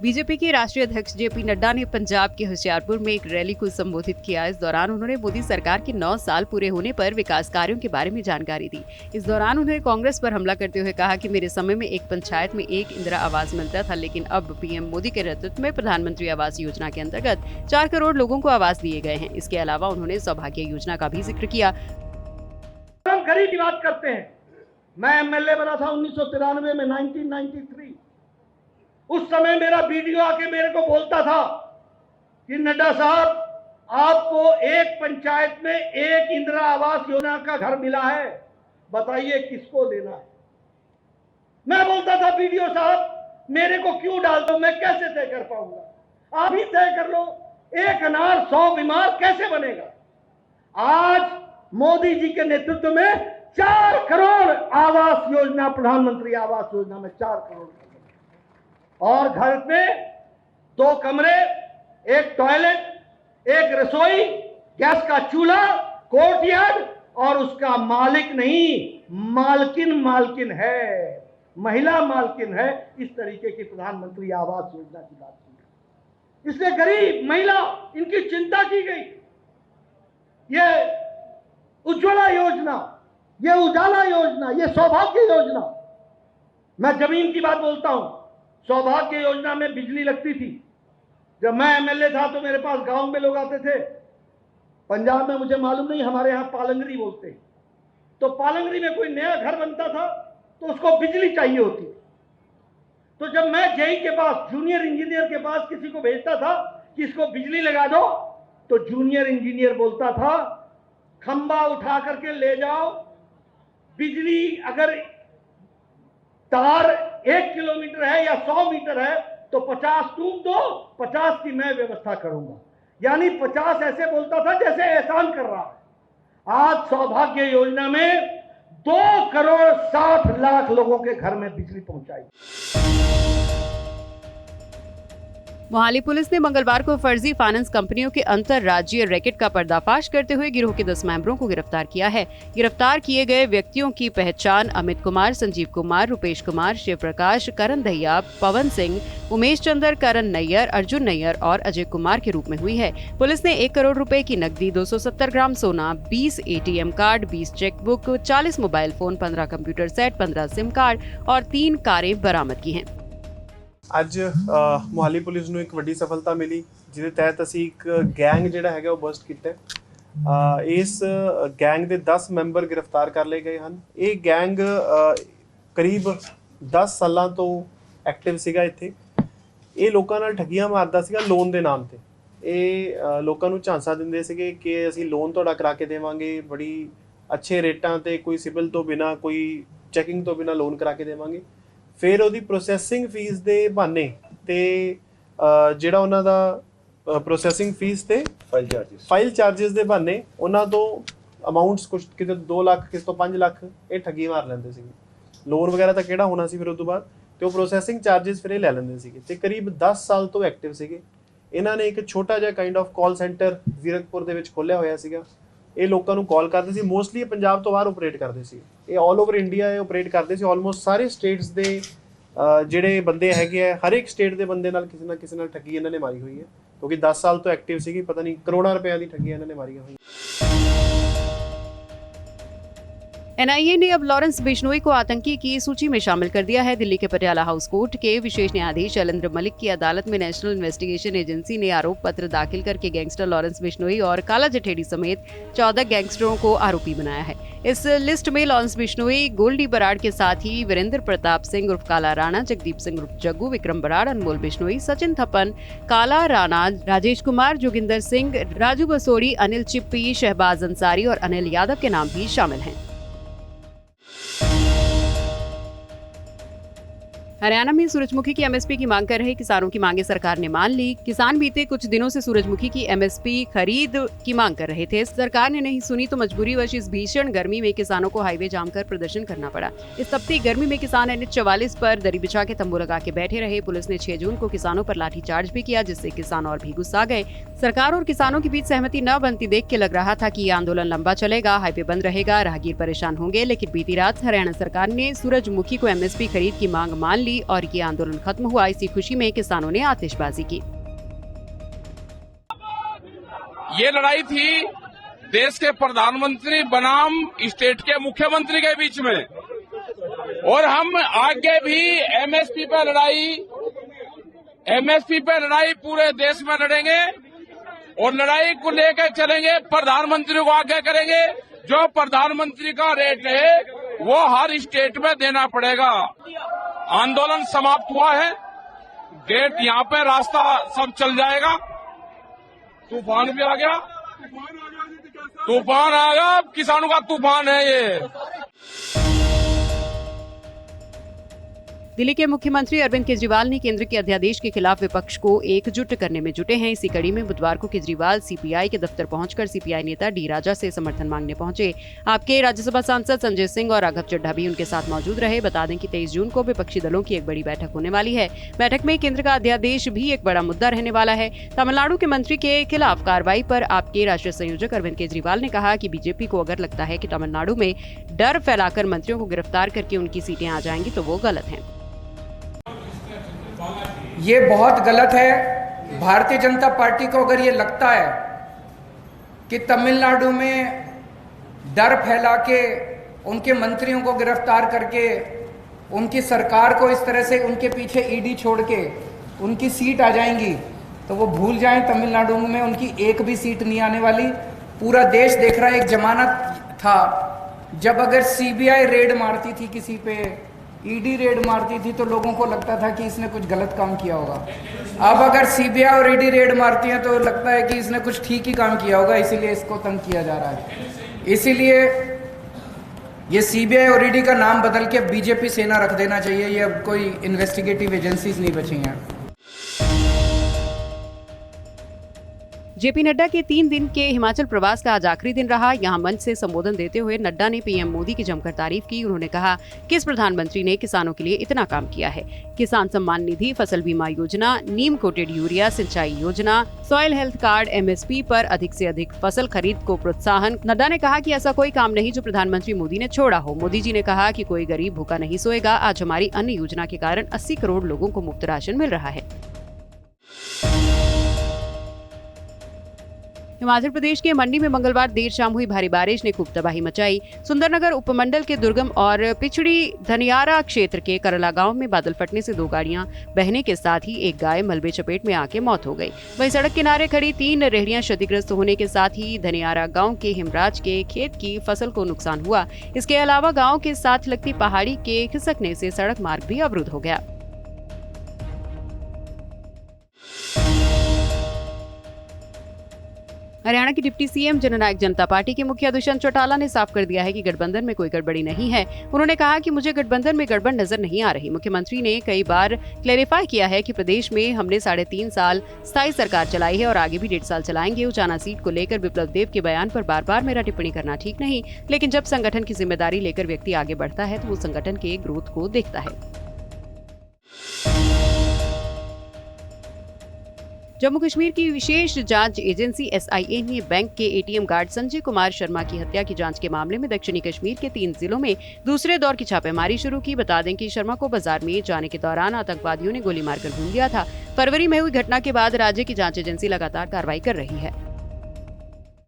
BJP के राष्ट्रीय अध्यक्ष जेपी नड्डा ने पंजाब के होशियारपुर में एक रैली को संबोधित किया। इस दौरान उन्होंने मोदी सरकार के 9 साल पूरे होने पर विकास कार्यों के बारे में जानकारी दी। इस दौरान उन्होंने कांग्रेस पर हमला करते हुए कहा कि मेरे समय में एक पंचायत में 1 इंदिरा आवास मिलता था, लेकिन अब पीएम मोदी के नेतृत्व में प्रधानमंत्री आवास योजना के अंतर्गत 4 करोड़ लोगों को आवास दिए गए हैं। इसके अलावा उन्होंने सौभाग्य योजना का भी जिक्र किया। हम गरीब की बात करते हैं। मैं एमएलए बना था 1993 में, 1993। उस समय मेरा वीडियो आके मेरे को बोलता था कि नड्डा साहब, आपको एक पंचायत में 1 इंदिरा आवास योजना का घर मिला है, बताइए किसको लेना है। मैं बोलता था वीडियो साहब, मेरे को क्यों डाल दो, मैं कैसे तय कर पाऊंगा, आप ही तय कर लो। 1 अनार 100 बीमार कैसे बनेगा। आज मोदी जी के नेतृत्व में 4 करोड़ आवास योजना, प्रधानमंत्री आवास योजना में 4 करोड़, और घर में 2 कमरे, 1 टॉयलेट, 1 रसोई, गैस का चूल्हा, कोर्टयार्ड, और उसका मालिक नहीं, मालकिन है, महिला मालकिन है। इस तरीके की प्रधानमंत्री आवास योजना की बात की। इसलिए गरीब महिला, इनकी चिंता की गई। ये उज्ज्वला योजना, ये उजाला योजना, ये सौभाग्य योजना। मैं जमीन की बात बोलता हूं। सौभाग्य योजना में बिजली लगती थी। जब मैं एमएलए था तो मेरे पास गांव में लोग आते थे। पंजाब में मुझे मालूम नहीं, हमारे यहां पालंगरी बोलते हैं। तो पालंगरी में कोई नया घर बनता था तो उसको बिजली चाहिए होती। तो जब मैं जेई के पास, जूनियर इंजीनियर के पास किसी को भेजता था कि इसको बिजली लगा दो, तो जूनियर इंजीनियर बोलता था, खंबा उठा करके ले जाओ, बिजली अगर तार 1 किलोमीटर है या 100 मीटर है तो 50 तुम दो, 50 की मैं व्यवस्था करूंगा। यानी 50 ऐसे बोलता था जैसे एहसान कर रहा है। आज सौभाग्य योजना में 2 करोड़ 60 लाख लोगों के घर में बिजली पहुंचाई। मोहाली पुलिस ने मंगलवार को फर्जी फाइनेंस कंपनियों के अंतरराज्यीय रैकेट का पर्दाफाश करते हुए गिरोह के 10 मेंबरों को गिरफ्तार किया है। गिरफ्तार किए गए व्यक्तियों की पहचान अमित कुमार, संजीव कुमार, रुपेश कुमार, शिव प्रकाश, करण दहिया, पवन सिंह, उमेश चंद्र, करण नैयर, अर्जुन नैयर और अजय कुमार के रूप में हुई है। पुलिस ने 1 करोड़ रुपए की नकदी, 270 ग्राम सोना, 20 ATM card, 20 chequebook, 40 mobile phone, 15 computer set, 15 SIM card और 3 कारें बरामद की हैं। ਅੱਜ ਮੁਹਾਲੀ ਪੁਲਿਸ ਨੂੰ ਇੱਕ ਵੱਡੀ ਸਫਲਤਾ ਮਿਲੀ, ਜਿਹਦੇ ਤਹਿਤ ਅਸੀਂ ਇੱਕ ਗੈਂਗ ਜਿਹੜਾ ਹੈਗਾ ਉਹ ਬਸਟ ਕੀਤਾ। ਇਸ ਗੈਂਗ ਦੇ 10 ਮੈਂਬਰ ਗ੍ਰਿਫਤਾਰ ਕਰ ਲਏ ਗਏ ਹਨ। ਇਹ ਗੈਂਗ ਕਰੀਬ 10 ਸਾਲਾਂ ਤੋਂ ਐਕਟਿਵ ਸੀਗਾ ਇੱਥੇ। ਇਹ ਲੋਕਾਂ ਨਾਲ ਠੱਗੀਆਂ ਮਾਰਦਾ ਸੀਗਾ ਲੋਨ ਦੇ ਨਾਮ ਤੇ। ਇਹ ਲੋਕਾਂ ਨੂੰ ਝਾਂਸਾ ਦਿੰਦੇ ਸੀਗੇ ਕਿ ਅਸੀਂ ਲੋਨ ਤੁਹਾਡਾ ਕਰਾ ਕੇ ਦੇਵਾਂਗੇ, ਬੜੀ ਅੱਛੇ ਰੇਟਾਂ ਤੇ, ਕੋਈ ਸਿਬਲ ਤੋਂ ਬਿਨਾਂ, ਕੋਈ ਚੈਕਿੰਗ ਤੋਂ ਬਿਨਾਂ ਲੋਨ ਕਰਾ ਕੇ ਦੇਵਾਂਗੇ। ਫਿਰ ਉਹਦੀ ਪ੍ਰੋਸੈਸਿੰਗ ਫੀਸ ਦੇ ਬਹਾਨੇ ਤੇ ਜਿਹੜਾ ਉਹਨਾਂ ਦਾ ਪ੍ਰੋਸੈਸਿੰਗ ਫੀਸ ਤੇ ਫਾਈਲ ਚਾਰजेस ਦੇ ਬਹਾਨੇ ਉਹਨਾਂ ਤੋਂ ਅਮਾਉਂਟਸ ਕੁਝ ਕਿਤੇ 2 ਲੱਖ, ਕਿਸੇ ਤੋਂ 5 ਲੱਖ ਇਹ ਠੱਗੀ ਮਾਰ ਲੈਂਦੇ ਸੀਗੇ। ਲੋਨ ਵਗੈਰਾ ਤਾਂ ਕਿਹੜਾ ਹੋਣਾ ਸੀ ਫਿਰ ਉਸ ਤੋਂ ਬਾਅਦ, ਤੇ ਉਹ ਪ੍ਰੋਸੈਸਿੰਗ ਚਾਰजेस ਫਿਰ ਇਹ ਲੈ ਲੈਂਦੇ ਸੀਗੇ। ਤੇ ਕਰੀਬ 10 ਸਾਲ ਤੋਂ ਐਕਟਿਵ ਸੀਗੇ। ਇਹਨਾਂ ਨੇ ਇੱਕ ਛੋਟਾ ਜਿਹਾ kind of call centre Zirakpur ਦੇ ਵਿੱਚ ਖੋਲ੍ਹਿਆ ਹੋਇਆ ਸੀਗਾ। ਇਹ ਲੋਕਾਂ ਨੂੰ ਕਾਲ ਕਰਦੇ ਸੀ। ਮੋਸਟਲੀ ਪੰਜਾਬ ਤੋਂ ਬਾਹਰ ਆਪਰੇਟ ਕਰਦੇ ਸੀ। ਇਹ ਆਲ ਓਵਰ ਇੰਡੀਆ ਇਹ ਆਪਰੇਟ ਕਰਦੇ ਸੀ। ਆਲਮੋਸਟ ਸਾਰੇ ਸਟੇਟਸ ਦੇ ਜਿਹੜੇ ਬੰਦੇ ਹੈਗੇ ਆ, ਹਰ ਇੱਕ ਸਟੇਟ ਦੇ ਬੰਦੇ ਨਾਲ ਕਿਸੇ ਨਾਲ ਠੱਗੀ ਇਹਨਾਂ ਨੇ ਮਾਰੀ ਹੋਈ ਹੈ, ਕਿਉਂਕਿ 10 ਸਾਲ ਤੋਂ ਐਕਟਿਵ ਸੀਗੀ। ਪਤਾ ਨਹੀਂ ਕਰੋੜਾਂ ਰੁਪਏ ਦੀ ਠੱਗੀ ਇਹਨਾਂ ਨੇ ਮਾਰੀਆਂ ਹੋਈਆਂ। एनआईए ने अब लॉरेंस बिश्नोई को आतंकी की सूची में शामिल कर दिया है। दिल्ली के पटियाला हाउस कोर्ट के विशेष न्यायाधीश शैलेंद्र मलिक की अदालत में नेशनल इन्वेस्टिगेशन एजेंसी ने आरोप पत्र दाखिल करके गैंगस्टर लॉरेंस बिश्नोई और काला जठेड़ी समेत 14 गैंगस्टरों को आरोपी बनाया है। इस लिस्ट में लॉरेंस बिश्नोई, गोल्डी बराड़ के साथ ही वीरेंद्र प्रताप सिंह उर्फ काला राणा, जगदीप सिंह उर्फ जग्गू, विक्रम बराड़, अनमोल बिश्नोई, सचिन थप्पन, काला राणा, राजेश कुमार, जोगिंदर सिंह, राजू बसोड़ी, अनिल चिप्पी, शहबाज अंसारी और अनिल यादव के नाम भी शामिल हैं। हरियाणा में सूरजमुखी की एमएसपी की मांग कर रहे किसानों की मांगे सरकार ने मान ली। किसान बीते कुछ दिनों से सूरजमुखी की एमएसपी खरीद की मांग कर रहे थे। सरकार ने नहीं सुनी तो मजबूरीवश इस भीषण गर्मी में किसानों को हाईवे जाम कर प्रदर्शन करना पड़ा। इस तपती गर्मी में किसान NH-44 पर दरी बिछा के तंबू लगा के बैठे रहे। पुलिस ने 6 जून को किसानों पर लाठीचार्ज भी किया, जिससे किसान और भी गुस्सा गए। सरकार और किसानों के बीच सहमति न बनती देख के लग रहा था कि ये आंदोलन लंबा चलेगा, हाईवे बंद रहेगा, राहगीर परेशान होंगे। लेकिन बीती रात हरियाणा सरकार ने सूरजमुखी को एमएसपी खरीद की मांग मान ली। मिली और ये आंदोलन खत्म हुआ। इसी खुशी में किसानों ने आतिशबाजी की। ये लड़ाई थी देश के प्रधानमंत्री बनाम स्टेट के मुख्यमंत्री के बीच में, और हम आगे भी एमएसपी पे लड़ाई पूरे देश में लड़ेंगे और लड़ाई को लेकर चलेंगे। प्रधानमंत्री को आगे करेंगे। जो प्रधानमंत्री का रेट है वो हर स्टेट में देना पड़ेगा। आंदोलन समाप्त हुआ है। गेट यहाँ पे, रास्ता सब चल जाएगा। तूफान भी आ गया, तूफान आ गया, किसानों का तूफान है ये। दिल्ली के मुख्यमंत्री अरविंद केजरीवाल ने केंद्र के अध्यादेश के खिलाफ विपक्ष को एकजुट करने में जुटे हैं। इसी कड़ी में बुधवार को केजरीवाल सीपीआई के दफ्तर पहुंचकर सीपीआई नेता डी राजा से समर्थन मांगने पहुंचे। आपके राज्यसभा सांसद संजय सिंह और राघव चड्ढा भी उनके साथ मौजूद रहे। बता दें कि 23 जून को विपक्षी दलों की एक बड़ी बैठक होने वाली है। बैठक में केंद्र का अध्यादेश भी एक बड़ा मुद्दा रहने वाला है। तमिलनाडु के मंत्री के खिलाफ कार्रवाई पर आपके राष्ट्रीय संयोजक अरविंद केजरीवाल ने कहा कि बीजेपी को अगर लगता है कि तमिलनाडु में डर फैलाकर मंत्रियों को गिरफ्तार करके उनकी सीटें आ जाएंगी तो वो गलत है। ये बहुत गलत है। भारतीय जनता पार्टी को अगर ये लगता है कि तमिलनाडु में डर फैला के उनके मंत्रियों को गिरफ्तार करके उनकी सरकार को इस तरह से उनके पीछे ईडी छोड़ के उनकी सीट आ जाएंगी, तो वो भूल जाएं। तमिलनाडु में उनकी एक भी सीट नहीं आने वाली। पूरा देश देख रहा है। एक जमाना था जब अगर सीबीआई रेड मारती थी किसी पे, ईडी रेड मारती थी, तो लोगों को लगता था कि इसने कुछ गलत काम किया होगा। अब अगर सीबीआई और ईडी रेड मारती है तो लगता है कि इसने कुछ ठीक ही काम किया होगा, इसीलिए इसको तंग किया जा रहा है। इसीलिए ये सीबीआई और ईडी का नाम बदल के बीजेपी सेना रख देना चाहिए। ये अब कोई इन्वेस्टिगेटिव एजेंसीज नहीं बची हैं। जेपी नड्डा के 3 दिन के हिमाचल प्रवास का आज आखिरी दिन रहा। यहां मंच से संबोधन देते हुए नड्डा ने पीएम मोदी की जमकर तारीफ की। उन्होंने कहा कि इस प्रधानमंत्री ने किसानों के लिए इतना काम किया है। किसान सम्मान निधि, फसल बीमा योजना, नीम कोटेड यूरिया सिंचाई योजना, सॉइल हेल्थ कार्ड, एमएसपी पर अधिक से अधिक फसल खरीद को प्रोत्साहन। नड्डा ने कहा कि ऐसा कोई काम नहीं जो प्रधानमंत्री मोदी ने छोड़ा हो। मोदी जी ने कहा कि कोई गरीब भूखा नहीं सोएगा। आज हमारी अन्य योजना के कारण 80 करोड़ लोगों को मुफ्त राशन मिल रहा है। हिमाचल प्रदेश के मंडी में मंगलवार देर शाम हुई भारी बारिश ने खूब तबाही मचाई। सुंदरनगर उपमंडल के दुर्गम और पिछड़ी धनियारा क्षेत्र के करला गांव में बादल फटने से 2 गाड़ियां बहने के साथ ही एक गाय मलबे चपेट में आके मौत हो गई। वहीं सड़क किनारे खड़ी 3 रेहड़ियां क्षतिग्रस्त होने के साथ ही धनियारा गांव के हिमराज के खेत की फसल को नुकसान हुआ। इसके अलावा गाँव के साथ लगती पहाड़ी के खिसकने से सड़क मार्ग भी अवरुद्ध हो गया। हरियाणा की डिप्टी सीएम जननायक जनता पार्टी के मुखिया दुष्यंत चौटाला ने साफ कर दिया है कि गठबंधन में कोई गड़बड़ी नहीं है। उन्होंने कहा कि मुझे गठबंधन में गड़बड़ नजर नहीं आ रही। मुख्यमंत्री ने कई बार क्लेरिफाई किया है कि प्रदेश में हमने 3.5 साल स्थायी सरकार चलाई है और आगे भी 1.5 साल चलाएंगे। उचाना सीट को लेकर विप्लव देव के बयान पर बार-बार मेरा टिप्पणी करना ठीक नहीं, लेकिन जब संगठन की जिम्मेदारी लेकर व्यक्ति आगे बढ़ता है तो वो संगठन के ग्रोथ को देखता है। जम्मू कश्मीर की विशेष जांच एजेंसी एसआईए ने बैंक के एटीएम गार्ड संजय कुमार शर्मा की हत्या की जांच के मामले में दक्षिणी कश्मीर के 3 जिलों में दूसरे दौर की छापेमारी शुरू की। बता दें कि शर्मा को बाजार में जाने के दौरान आतंकवादियों ने गोली मारकर भून दिया था। फरवरी में हुई घटना के बाद राज्य की जांच एजेंसी लगातार कार्रवाई कर रही है।